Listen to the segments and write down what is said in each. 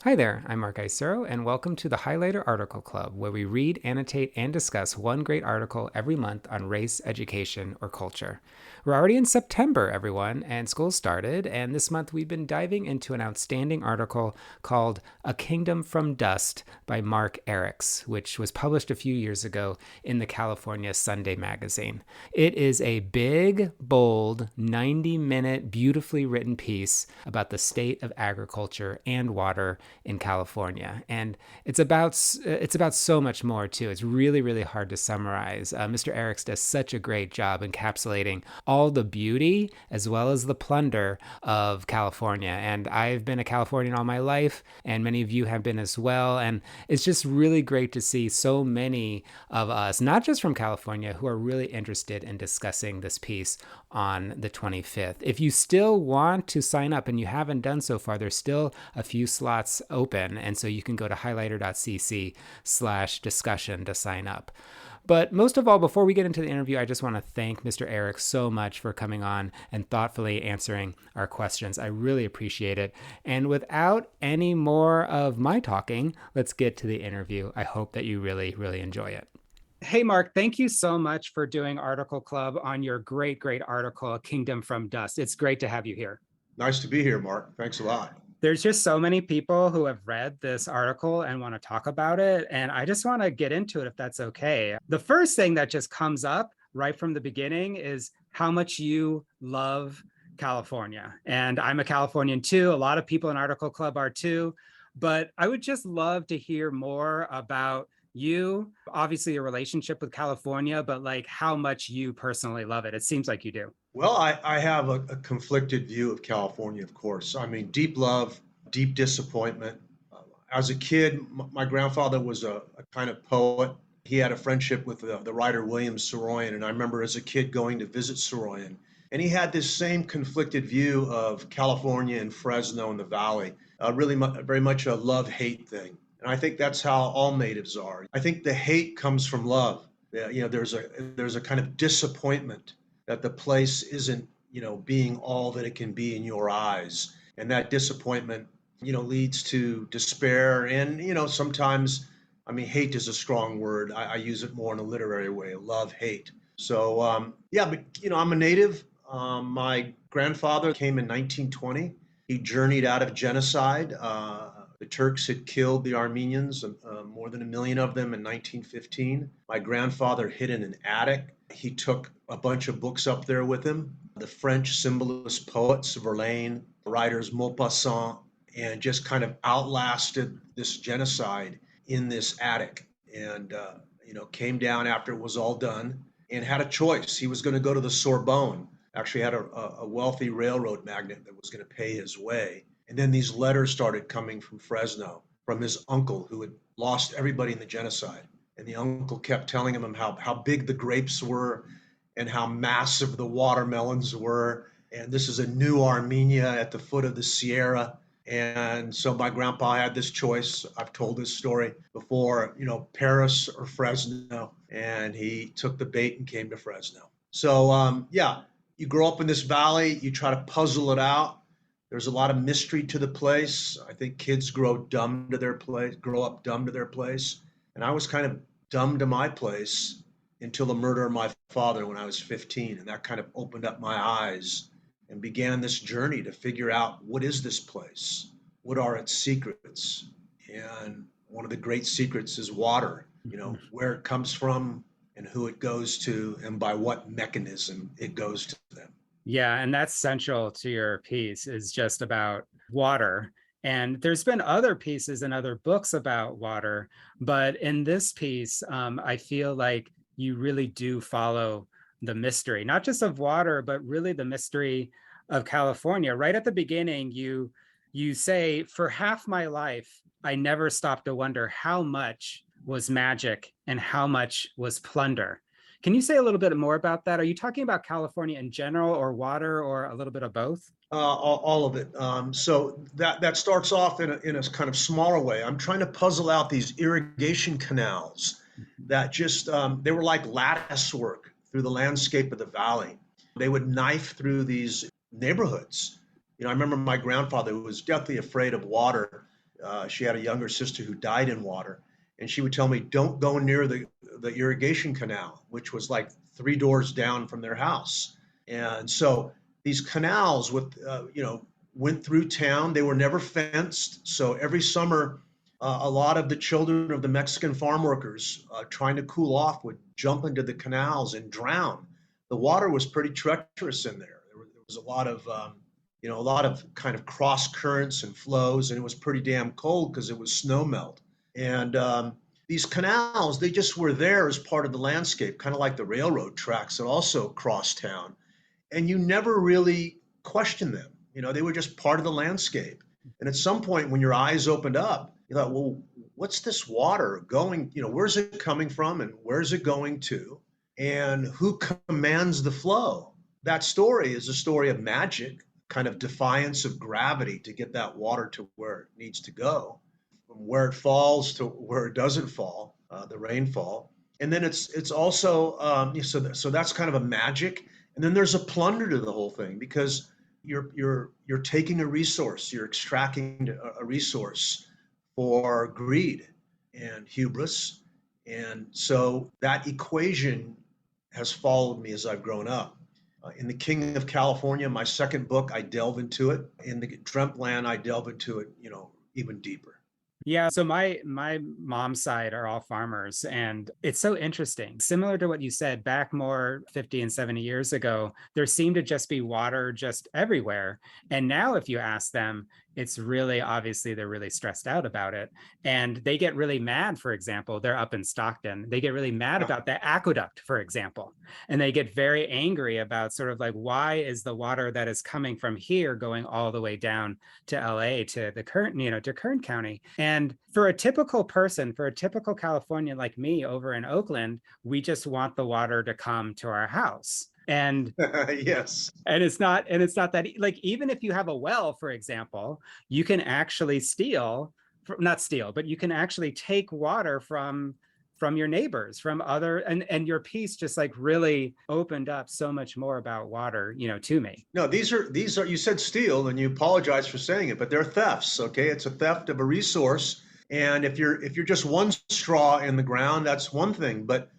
Hi there, I'm Mark Isero, and welcome to the Highlighter Article Club, where we read, annotate, and discuss one great article every month on race, education, or culture. We're already in September, everyone, and school started, and this month we've been diving into an outstanding article called A Kingdom from Dust by Mark Arax, which was published a few years ago in the California Sunday magazine. It is a big, bold, 90-minute, beautifully written piece about the state of agriculture and water in California, and it's about so much more too. It's really hard to summarize. Mr. Arax does such a great job encapsulating all the beauty as well as the plunder of California. And I've been a Californian all my life, and many of you have been as well. And it's just really great to see so many of us, not just from California, who are really interested in discussing this piece on the 25th. If you still want to sign up and you haven't done so far, there's still a few slots open. And so you can go to highlighter.cc/discussion to sign up. But most of all, before we get into the interview, I just want to thank Mr. Arax so much for coming on and thoughtfully answering our questions. I really appreciate it. And without any more of my talking, let's get to the interview. I hope that you really enjoy it. Hey, Mark, thank you so much for doing Article Club on your great article, A Kingdom from Dust. It's great to have you here. Nice to be here, Mark. Thanks a lot. There's just so many people who have read this article and want to talk about it. And I just want to get into it if that's okay. The first thing that just comes up right from the beginning is how much you love California. And I'm a Californian too. A lot of people in Article Club are too. But I would just love to hear more about you, obviously your relationship with California, but like how much you personally love it. It seems like you do. Well, I have a conflicted view of California, of course. I mean, deep love, deep disappointment. As a kid, my grandfather was a kind of poet. He had a friendship with the writer William Saroyan, and I remember as a kid going to visit Saroyan, and he had this same conflicted view of California and Fresno and the Valley, really very much a love-hate thing. And I think that's how all natives are. I think the hate comes from love. Yeah, there's a kind of disappointment that the place isn't, being all that it can be in your eyes. And that disappointment, leads to despair. And, sometimes, I mean, hate is a strong word. I use it more in a literary way, love, hate. So, yeah, but, I'm a native. My grandfather came in 1920. He journeyed out of genocide. The Turks had killed the Armenians, more than 1 million of them in 1915. My grandfather hid in an attic. He took a bunch of books up there with him, the French symbolist poets, Verlaine, writers Maupassant, and just kind of outlasted this genocide in this attic. And, came down after it was all done and had a choice. He was going to go to the Sorbonne, actually had a wealthy railroad magnate that was going to pay his way. And then these letters started coming from Fresno, from his uncle who had lost everybody in the genocide. And the uncle kept telling him how big the grapes were and how massive the watermelons were. And this is a new Armenia at the foot of the Sierra. And so my grandpa had this choice. I've told this story before, Paris or Fresno. And he took the bait and came to Fresno. So, yeah, you grow up in this valley, you try to puzzle it out. There's a lot of mystery to the place. I think kids grow up dumb to their place. And I was kind of dumb to my place until the murder of my father when I was 15. And that kind of opened up my eyes and began this journey to figure out, what is this place? What are its secrets? And one of the great secrets is water, where it comes from and who it goes to and by what mechanism it goes to them. Yeah, and that's central to your piece is just about water. And there's been other pieces and other books about water, but in this piece, I feel like you really do follow the mystery, not just of water, but really the mystery of California. Right at the beginning, you say, for half my life, I never stopped to wonder how much was magic and how much was plunder. Can you say a little bit more about that? Are you talking about California in general or water or a little bit of both? All of it. So that starts off in a kind of smaller way. I'm trying to puzzle out these irrigation canals that just they were like lattice work through the landscape of the valley. They would knife through these neighborhoods. I remember my grandfather, who was deathly afraid of water, She had a younger sister who died in water, and she would tell me, "Don't go near the irrigation canal," which was like 3 doors down from their house. And so these canals went through town. They were never fenced. So every summer, a lot of the children of the Mexican farm workers trying to cool off would jump into the canals and drown. The water was pretty treacherous in there. There was a lot of kind of cross currents and flows, and it was pretty damn cold because it was snow melt. And these canals, they just were there as part of the landscape, kind of like the railroad tracks that also cross town. And you never really questioned them. They were just part of the landscape. And at some point, when your eyes opened up, you thought, well, what's this water going? Where's it coming from and where's it going to? And who commands the flow? That story is a story of magic, kind of defiance of gravity to get that water to where it needs to go, from where it falls to where it doesn't fall, the rainfall. And then it's also so that's kind of a magic. And then there's a plunder to the whole thing because you're taking a resource, you're extracting a resource for greed and hubris. And so that equation has followed me as I've grown up. In The King of California, my second book, I delve into it. In the Dreamt Land, I delve into it, even deeper. Yeah, so my mom's side are all farmers, and it's so interesting. Similar to what you said, back more 50 and 70 years ago, there seemed to just be water just everywhere. And now if you ask them, it's really obviously they're really stressed out about it. And they get really mad, for example, they're up in Stockton. They get really mad Yeah. about the aqueduct, for example. And they get very angry about sort of like, why is the water that is coming from here going all the way down to LA to the current, to Kern County? And for a typical person, for a typical Californian like me over in Oakland, we just want the water to come to our house. Yes. And it's not that like, even if you have a well, for example, you can actually not steal, but you can actually take water from your neighbors, from other, and your piece just like really opened up so much more about water, to me. No, these are you said steal and you apologize for saying it, but they're thefts, okay? It's a theft of a resource. And if you're just one straw in the ground, that's one thing. But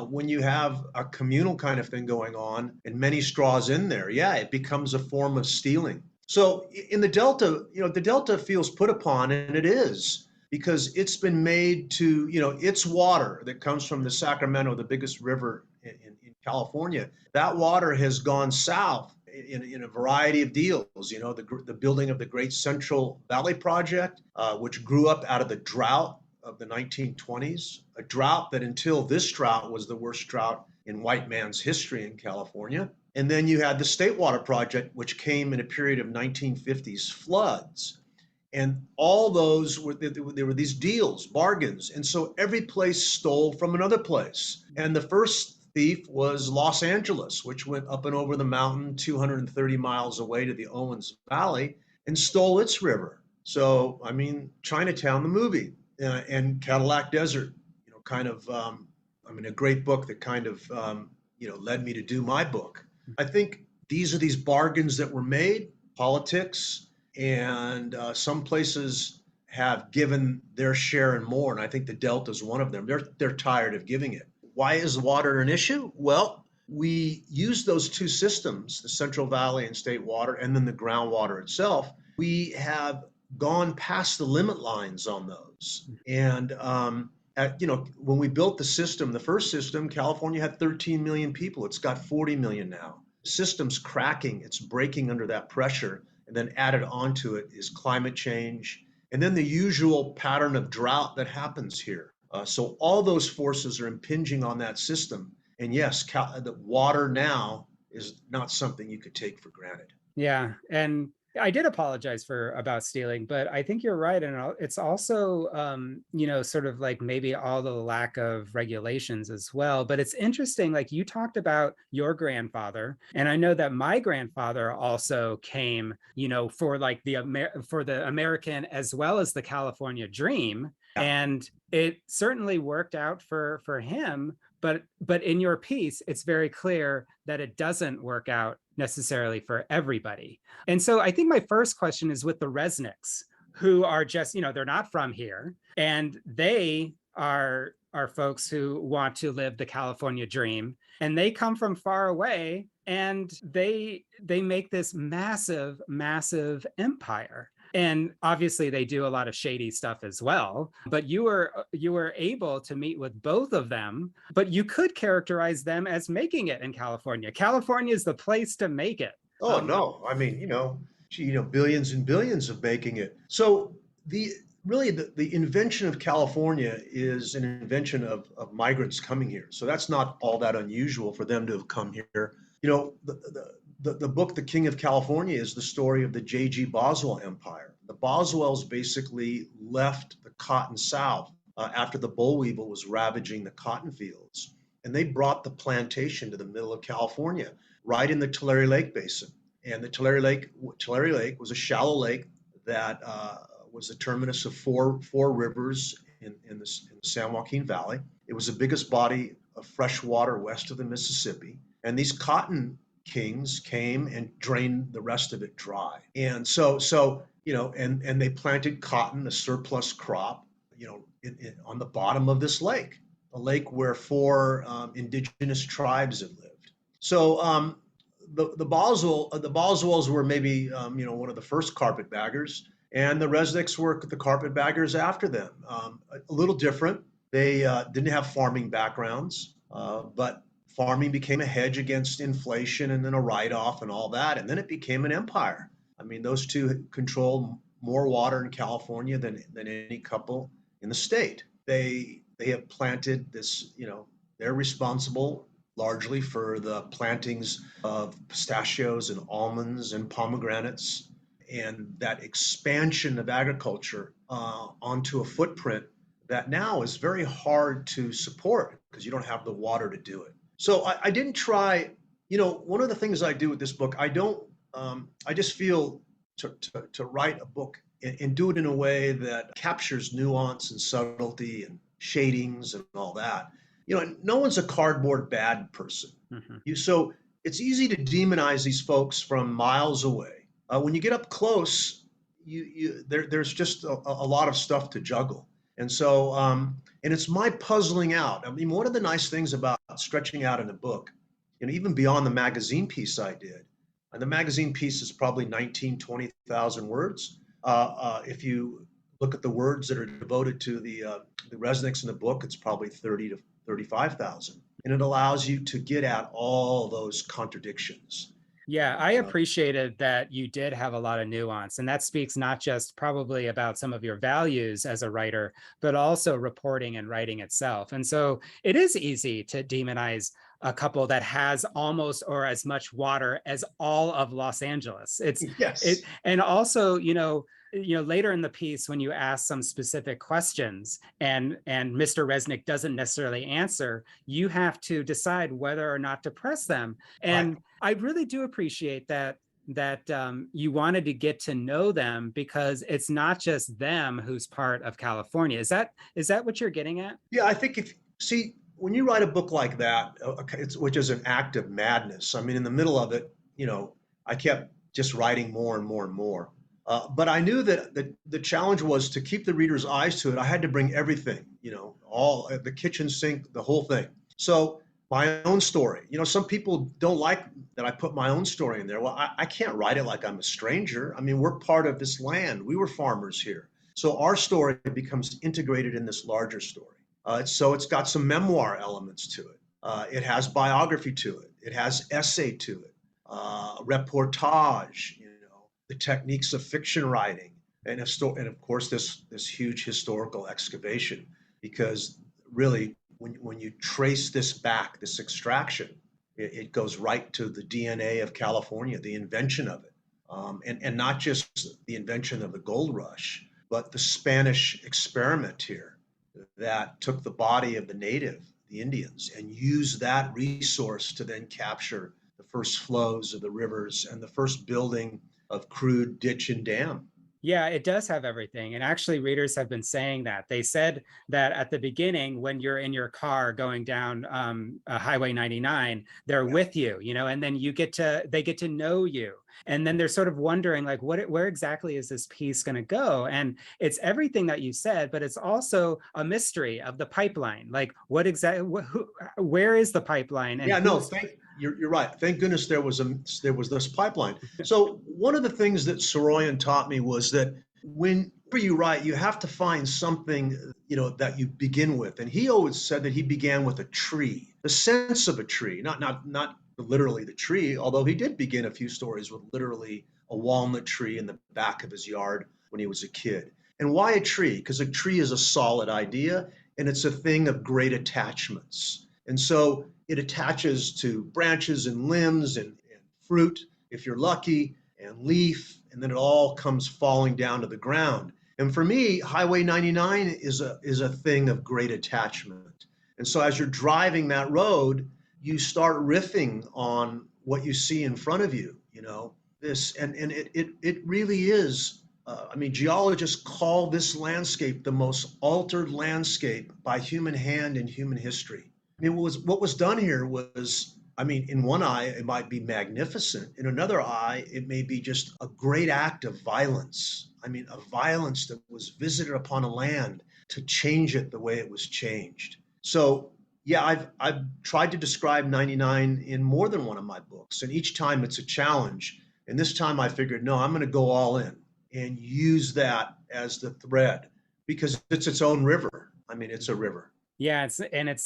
when you have a communal kind of thing going on and many straws in there, yeah, it becomes a form of stealing. So in the Delta, the Delta feels put upon, and it is because it's been made to, it's water that comes from the Sacramento, the biggest river in California. That water has gone south in a variety of deals. The building of the Great Central Valley Project, which grew up out of the drought of the 1920s, a drought that until this drought was the worst drought in white man's history in California. And then you had the State Water Project, which came in a period of 1950s floods. And all those there were these deals, bargains. And so every place stole from another place. And the first thief was Los Angeles, which went up and over the mountain 230 miles away to the Owens Valley and stole its river. So, I mean, Chinatown, the movie, and Cadillac Desert, a great book that kind of, led me to do my book. I think these are these bargains that were made, politics, and some places have given their share and more. And I think the Delta is one of them. They're tired of giving it. Why is water an issue? Well, we use those two systems, the Central Valley and State Water, and then the groundwater itself. We have gone past the limit lines on those. And when we built the system, the first system, California had 13 million people. It's got 40 million now. The system's cracking. It's breaking under that pressure. And then added onto it is climate change, and then the usual pattern of drought that happens here. So all those forces are impinging on that system. And yes, the water now is not something you could take for granted. Yeah, and I did apologize about stealing, but I think you're right, and it's also sort of like maybe all the lack of regulations as well. But it's interesting, like you talked about your grandfather, and I know that my grandfather also came, for like for the American as well as the California dream, Yeah. and it certainly worked out for him. But in your piece, it's very clear that it doesn't work out necessarily for everybody. And so I think my first question is with the Resnicks. who are just, they're not from here, and they are folks who want to live the California dream, and they come from far away, and they make this massive, massive empire. And obviously they do a lot of shady stuff as well, but you were able to meet with both of them, but you could characterize them as making it in California. California is the place to make it. Oh no, I mean, billions and billions of making it. So the really the invention of California is an invention of migrants coming here. So that's not all that unusual for them to have come here. The book The King of California is the story of the J.G. Boswell Empire. The Boswells basically left the Cotton South after the boll weevil was ravaging the cotton fields, and they brought the plantation to the middle of California, right in the Tulare Lake Basin. And the Tulare Lake was a shallow lake that was the terminus of four rivers in the San Joaquin Valley. It was the biggest body of fresh water west of the Mississippi. And these cotton kings came and drained the rest of it dry. And and they planted cotton, a surplus crop, on the bottom of this lake, a lake where four indigenous tribes had lived. So the Boswells were maybe one of the first carpetbaggers, and the Resnicks were the carpetbaggers after them. A little different. They didn't have farming backgrounds, but farming became a hedge against inflation and then a write-off and all that, and then it became an empire. I mean, those two controlled more water in California than any couple in the state. They have planted this, they're responsible largely for the plantings of pistachios and almonds and pomegranates, and that expansion of agriculture onto a footprint that now is very hard to support because you don't have the water to do it. So I didn't try, one of the things I do with this book, I just feel to write a book and do it in a way that captures nuance and subtlety and shadings and all that. No one's a cardboard bad person. Mm-hmm. So it's easy to demonize these folks from miles away. When you get up close, there's just a lot of stuff to juggle. And so, and it's my puzzling out. I mean, one of the nice things about stretching out in a book, even beyond the magazine piece I did, and the magazine piece is probably 20,000 words. If you look at the words that are devoted to the Resnicks in the book, it's probably 30 to 35,000. And it allows you to get at all those contradictions. Yeah, I appreciated that you did have a lot of nuance, and that speaks not just probably about some of your values as a writer, but also reporting and writing itself. And so it is easy to demonize a couple that has almost or as much water as all of Los Angeles. And also, later in the piece, when you ask some specific questions and Mr. Resnick doesn't necessarily answer, you have to decide whether or not to press them. And right. I really do appreciate that you wanted to get to know them, because it's not just them who's part of California. Is that what you're getting at? Yeah, I think when you write a book like that, which is an act of madness. I mean, in the middle of it, I kept just writing more and more and more. But I knew that the challenge was to keep the reader's eyes to it. I had to bring everything, all the kitchen sink, the whole thing. So my own story, some people don't like that I put my own story in there. Well, I can't write it like I'm a stranger. I mean, we're part of this land. We were farmers here. So our story becomes integrated in this larger story. So it's got some memoir elements to it. It has biography to it. It has essay to it, reportage, the techniques of fiction writing, and of course this huge historical excavation. Because really, when you trace this back, this extraction, it goes right to the DNA of California, the invention of it, and not just the invention of the gold rush, but the Spanish experiment here that took the body of the Indians, and used that resource to then capture the first flows of the rivers and the first building of crude ditch and dam. Yeah, it does have everything. And actually, readers have been saying that. They said that at the beginning, when you're in your car going down Highway 99, they're Yeah. with you, and then they get to know you. And then they're sort of wondering, like, where exactly is this piece going to go? And it's everything that you said, but it's also a mystery of the pipeline. Like, what exactly, where is the pipeline and Yeah, no, who's. thank you're right. Thank goodness there was this pipeline. So one of the things that Soroyan taught me was that whenever you write, you have to find something, that you begin with. And he always said that he began with a tree, the sense of a tree, not literally the tree, although he did begin a few stories with literally a walnut tree in the back of his yard when he was a kid. And why a tree? Because a tree is a solid idea and it's a thing of great attachments. And so it attaches to branches and limbs and fruit, if you're lucky, and leaf, and then it all comes falling down to the ground. And for me, Highway 99 is a thing of great attachment. And so as you're driving that road, you start riffing on what you see in front of you, this, and it really is. I mean, geologists call this landscape the most altered landscape by human hand in human history. I mean, what was done here was, I mean, in one eye, it might be magnificent. In another eye, it may be just a great act of violence. I mean, a violence that was visited upon a land to change it the way it was changed. So, yeah, I've tried to describe 99 in more than one of my books, and each time it's a challenge. And this time I figured, no, I'm going to go all in and use that as the thread because it's its own river. I mean, it's a river. Yeah, it's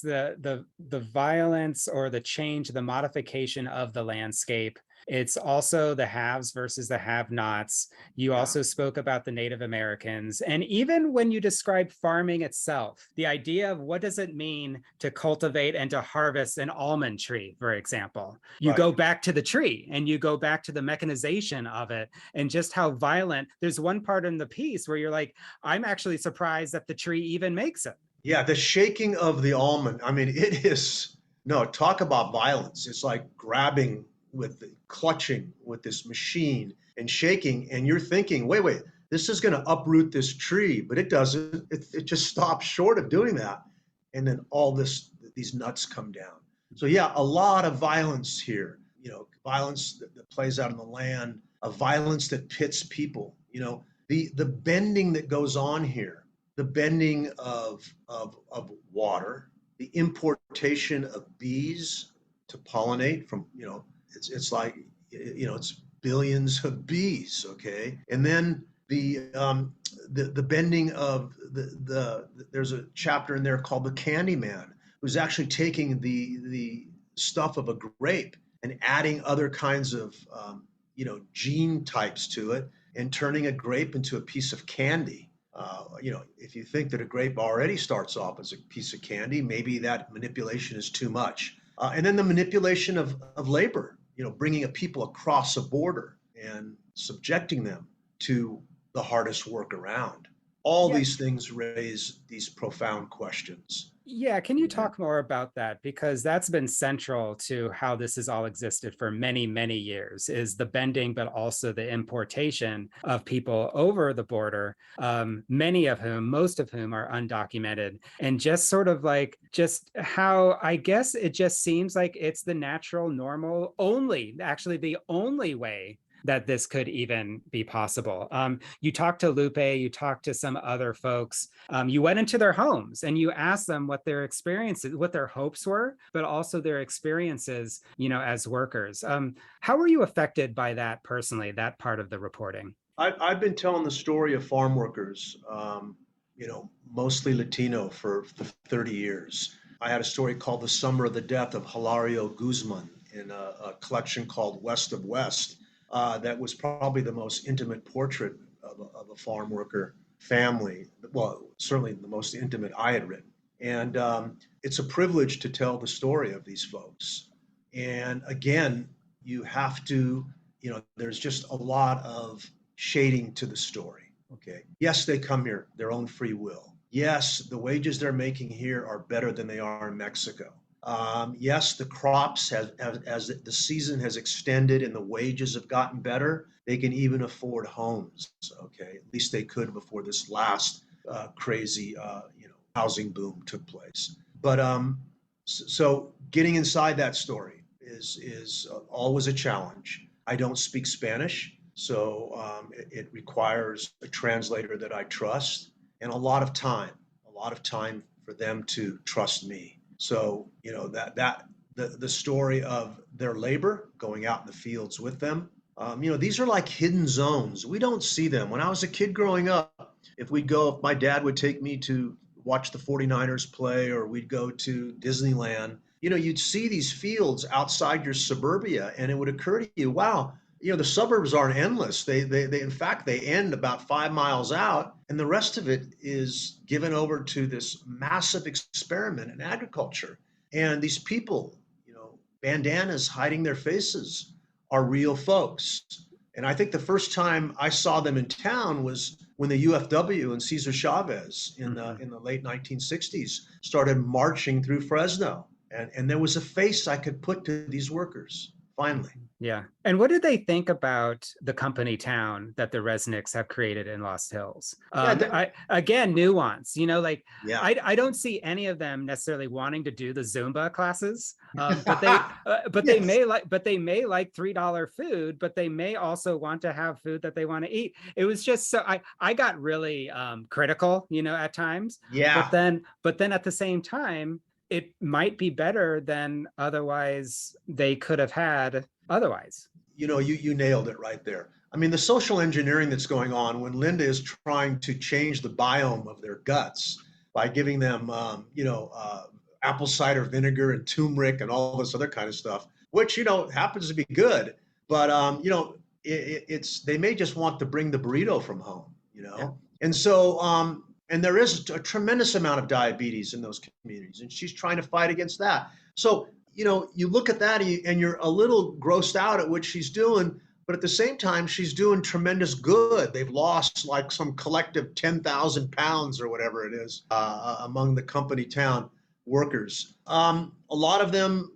the violence or the change, the modification of the landscape. It's also the haves versus the have-nots. You Yeah. also spoke about the Native Americans. And even when you describe farming itself, the idea of what does it mean to cultivate and to harvest an almond tree, for example. You Right. go back to the tree and you go back to the mechanization of it and just how violent. There's one part in the piece where you're like, I'm actually surprised that the tree even makes it. Yeah, the shaking of the almond. I mean, it is no talk about violence. It's like grabbing with clutching with this machine and shaking, and you're thinking, wait, this is going to uproot this tree, but it doesn't. It just stops short of doing that, and then all these nuts come down. So yeah, a lot of violence here. Violence that plays out in the land, a violence that pits people. The bending that goes on here, the bending of water, the importation of bees to pollinate from, it's like, it's billions of bees, okay? And then the bending of there's a chapter in there called the Candy Man, who's actually taking the stuff of a grape and adding other kinds of gene types to it and turning a grape into a piece of candy. If you think that a grape already starts off as a piece of candy, maybe that manipulation is too much. And then the manipulation of labor, bringing a people across a border and subjecting them to the hardest work around. All Yeah, these things raise these profound questions. Yeah, can you talk more about that? Because that's been central to how this has all existed for many, many years, is the bending, but also the importation of people over the border, many of whom, most of whom are undocumented. And just sort of like, just how I guess it just seems like it's the natural, normal, actually the only way that this could even be possible. You talked to Lupe, you talked to some other folks, you went into their homes and you asked them what their experiences, what their hopes were, but also their experiences, as workers. How were you affected by that personally, that part of the reporting? I've been telling the story of farm workers, mostly Latino for 30 years. I had a story called The Summer of the Death of Hilario Guzman in a collection called West of West. That was probably the most intimate portrait of a farm worker family. Well, certainly the most intimate I had written. And it's a privilege to tell the story of these folks. And again, you have to, there's just a lot of shading to the story. Okay. Yes, they come here, their own free will. Yes, the wages they're making here are better than they are in Mexico. Yes, the crops have, as the season has extended and the wages have gotten better, they can even afford homes. Okay, at least they could before this last crazy, housing boom took place. But so getting inside that story is always a challenge. I don't speak Spanish, so it requires a translator that I trust and a lot of time for them to trust me. So, that the story of their labor going out in the fields with them. These are like hidden zones. We don't see them. When I was a kid growing up, if my dad would take me to watch the 49ers play or we'd go to Disneyland, you'd see these fields outside your suburbia and it would occur to you, wow, the suburbs aren't endless. They in fact, they end about 5 miles out, and the rest of it is given over to this massive experiment in agriculture. And these people, bandanas hiding their faces, are real folks. And I think the first time I saw them in town was when the UFW and Cesar Chavez in the Mhm. in the late 1960s started marching through Fresno, and there was a face I could put to these workers. Finally. Yeah. And what do they think about the company town that the Resnicks have created in Lost Hills? Yeah, I again nuance. Like yeah. I don't see any of them necessarily wanting to do the Zumba classes, Yes. but they may like $3 food, but they may also want to have food that they want to eat. It was just so I got really critical, at times, Yeah. but then at the same time it might be better than otherwise they could have had otherwise. You nailed it right there. I mean, the social engineering that's going on when Linda is trying to change the biome of their guts by giving them, apple cider vinegar and turmeric and all this other kind of stuff, which, happens to be good. But, it's they may just want to bring the burrito from home, Yeah. And so, and there is a tremendous amount of diabetes in those communities, and she's trying to fight against that. So, you look at that and you're a little grossed out at what she's doing, but at the same time, she's doing tremendous good. They've lost like some collective 10,000 pounds or whatever it is among the company town workers. A lot of them,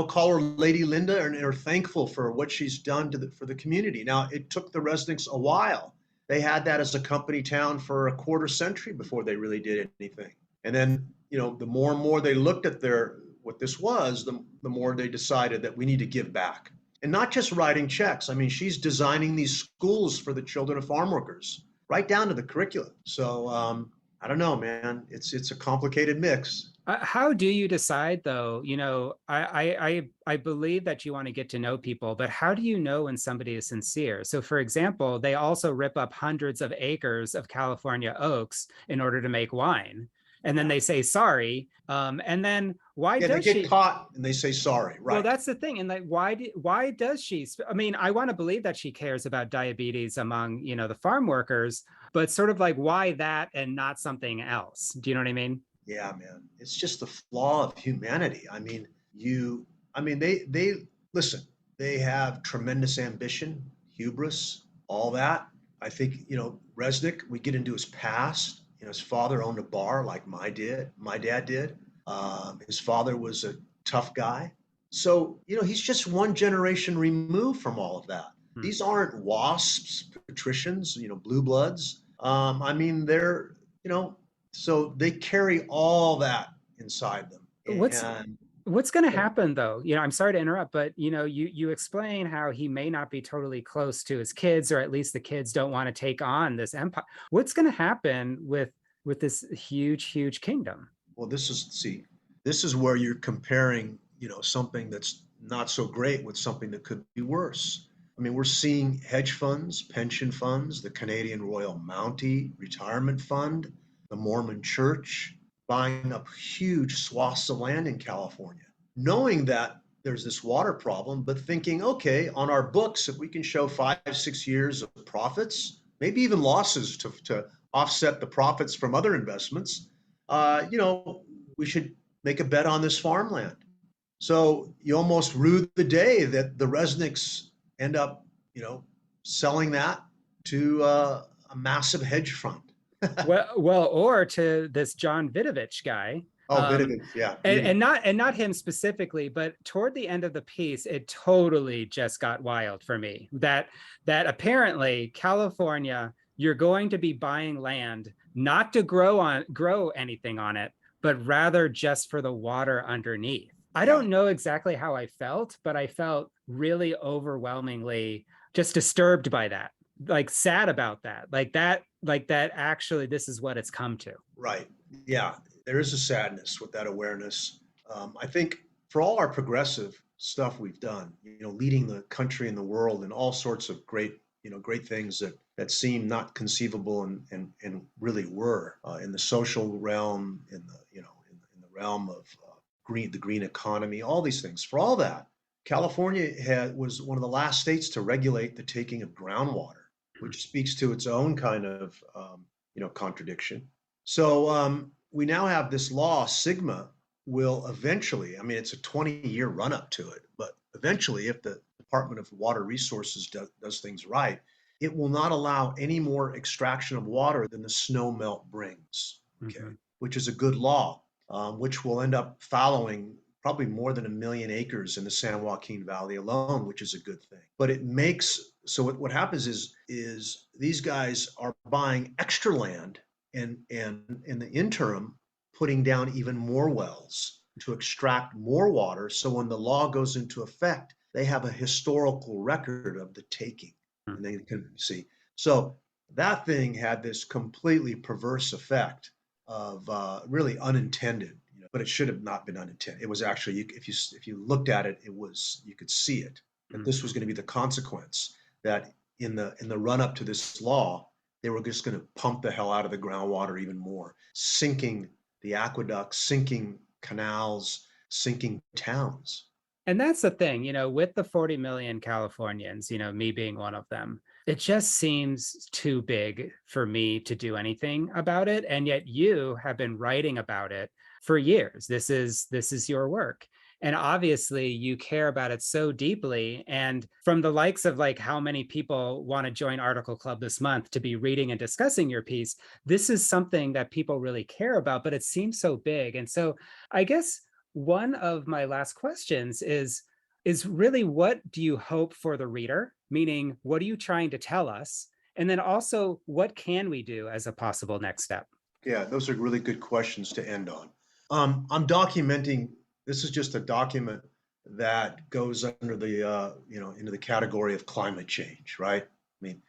call her Lady Linda and are thankful for what she's done for the community. Now, it took the residents a while. They had that as a company town for a quarter century before they really did anything. And then, the more and more they looked at what this was, the more they decided that we need to give back. And not just writing checks. I mean, she's designing these schools for the children of farm workers, right down to the curriculum. So I don't know, man. It's a complicated mix. How do you decide though? I believe that you want to get to know people, but how do you know when somebody is sincere? So, for example, they also rip up hundreds of acres of California oaks in order to make wine. And then Yeah. they say sorry. And then why Yeah, they does get she? caught and they say sorry. Well, Right. that's the thing. And like, why does she? I mean, I want to believe that she cares about diabetes among, the farm workers, but sort of like, why that and not something else? Do you know what I mean? Yeah, man. It's just the flaw of humanity. They listen, they have tremendous ambition, hubris, all that. I think, Resnick, we get into his past. His father owned a bar like my dad did. His father was a tough guy. So, he's just one generation removed from all of that. Hmm. These aren't wasps, patricians, blue bloods. They're, so they carry all that inside them. What's And what's going to happen though? I'm sorry to interrupt, but you explain how he may not be totally close to his kids, or at least the kids don't want to take on this empire. What's going to happen with this huge kingdom? well, this is where you're comparing, something that's not so great with something that could be worse. I mean, we're seeing hedge funds, pension funds, the Canadian Royal Mountie Retirement Fund, the Mormon Church buying up huge swaths of land in California, knowing that there's this water problem, but thinking, okay, on our books, if we can show 5, 6 years of profits, maybe even losses to offset the profits from other investments, we should make a bet on this farmland. So you almost rue the day that the Resnicks end up, selling that to a massive hedge fund. Well, or to this John Vidovich guy. Oh, Vinegar, yeah, beauty. And not him specifically, but toward the end of the piece, it totally just got wild for me. That apparently California, you're going to be buying land not to grow anything on it, but rather just for the water underneath. I Yeah, don't know exactly how I felt, but I felt really overwhelmingly just disturbed by that, like sad about that, like that actually this is what it's come to. right. Yeah, there is a sadness with that awareness. I think for all our progressive stuff we've done, leading the country and the world in all sorts of great things that seem not conceivable and really were in the social realm, in the realm of the green economy, all these things. For all that, California was one of the last states to regulate the taking of groundwater, which speaks to its own kind of contradiction. So we now have this law. Sigma will eventually, I mean, it's a 20-year run up to it, but eventually, if the Department of Water Resources does things right, it will not allow any more extraction of water than the snow melt brings, okay, Mm-hmm. which is a good law, which will end up fallowing probably more than 1 million acres in the San Joaquin Valley alone, which is a good thing. But it makes so what happens is these guys are buying extra land and in the interim putting down even more wells to extract more water. So when the law goes into effect, they have a historical record of the taking, and they can see. So that thing had this completely perverse effect of really unintended, but it should have not been unintended. It was actually, if you looked at it, you could see it that this was Mm-hmm. going to be the consequence. That in the run up to this law, they were just going to pump the hell out of the groundwater even more, sinking the aqueducts, sinking canals, sinking towns. And that's the thing, with the 40 million Californians, me being one of them, it just seems too big for me to do anything about it. And yet you have been writing about it for years. This is your work. And obviously you care about it so deeply. And from the likes of like how many people want to join Article Club this month to be reading and discussing your piece, this is something that people really care about, but it seems so big. And so I guess one of my last questions is really what do you hope for the reader, meaning what are you trying to tell us, and then also what can we do as a possible next step. Yeah, those are really good questions to end on. I'm documenting. This is just a document that goes under into the category of climate change, right? I mean,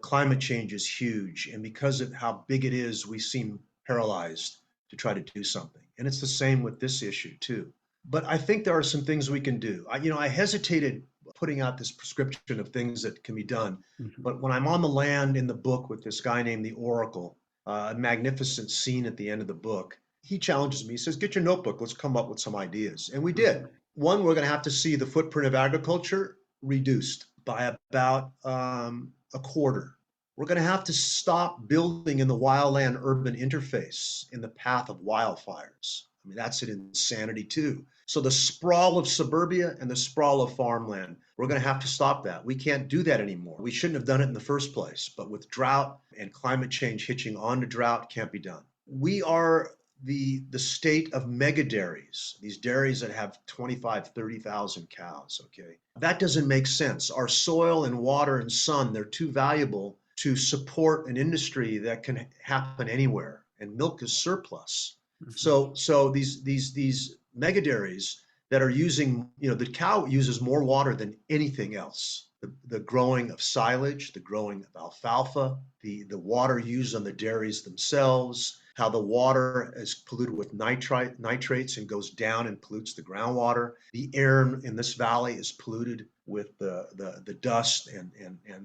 climate change is huge, and because of how big it is, we seem paralyzed to try to do something. And it's the same with this issue too. But I think there are some things we can do. I hesitated putting out this prescription of things that can be done, Mhm. but when I'm on the land in the book with this guy named the Oracle, a magnificent scene at the end of the book. He challenges me. He says, "Get your notebook. Let's come up with some ideas." And we did. Mhm. One, we're going to have to see the footprint of agriculture reduced by about a quarter. We're going to have to stop building in the wildland urban interface in the path of wildfires. I mean, that's an insanity too. So the sprawl of suburbia and the sprawl of farmland, we're going to have to stop that. We can't do that anymore. We shouldn't have done it in the first place. But with drought and climate change hitching on to drought, can't be done. We are the state of mega dairies, these dairies that have 25, 30,000 cows, okay? That doesn't make sense. Our soil and water and sun, they're too valuable to support an industry that can happen anywhere. And milk is surplus. Mhm. So these mega dairies that are using, the cow uses more water than anything else. The growing of silage, the growing of alfalfa, the water used on the dairies themselves, how the water is polluted with nitrates and goes down and pollutes the groundwater. The air in this valley is polluted with the dust and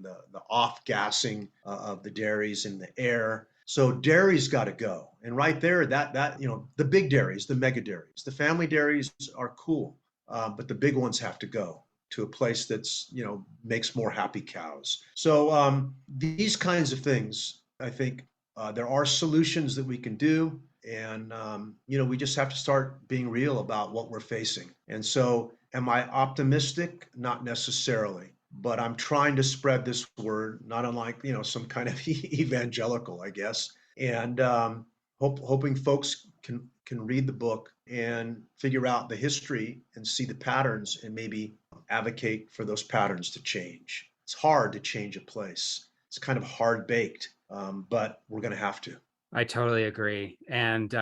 the off gassing of the dairies in the air. So dairies got to go. And right there, the big dairies, the mega dairies, the family dairies are cool, but the big ones have to go to a place that's makes more happy cows. So these kinds of things, I think there are solutions that we can do, and we just have to start being real about what we're facing. And so, am I optimistic? Not necessarily, but I'm trying to spread this word, not unlike some kind of evangelical, I guess, and hoping folks can read the book and figure out the history and see the patterns and maybe advocate for those patterns to change. It's hard to change a place. It's kind of hard baked, but we're going to have to. I totally agree. And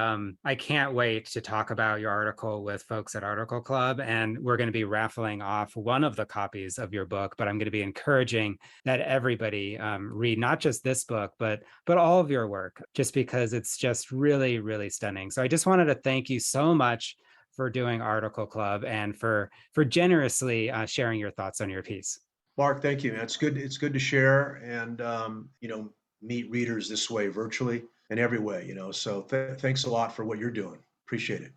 I can't wait to talk about your article with folks at Article Club. And we're going to be raffling off one of the copies of your book, but I'm going to be encouraging that everybody read not just this book, but all of your work, just because it's just really, really stunning. So I just wanted to thank you so much for doing Article Club and for generously sharing your thoughts on your piece. Mark, thank you, man. It's good. It's good to share and meet readers this way, virtually in every way. So thanks a lot for what you're doing. Appreciate it.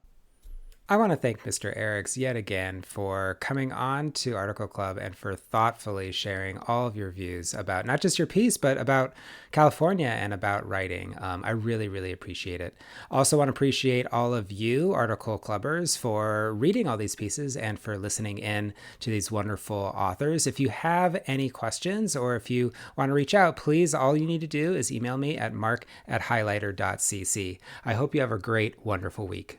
I want to thank Mr. Arax yet again for coming on to Article Club and for thoughtfully sharing all of your views about not just your piece, but about California and about writing. I really, really appreciate it. Also, want to appreciate all of you, Article Clubbers, for reading all these pieces and for listening in to these wonderful authors. If you have any questions or if you want to reach out, please, all you need to do is email me at mark@highlighter.cc. I hope you have a great, wonderful week.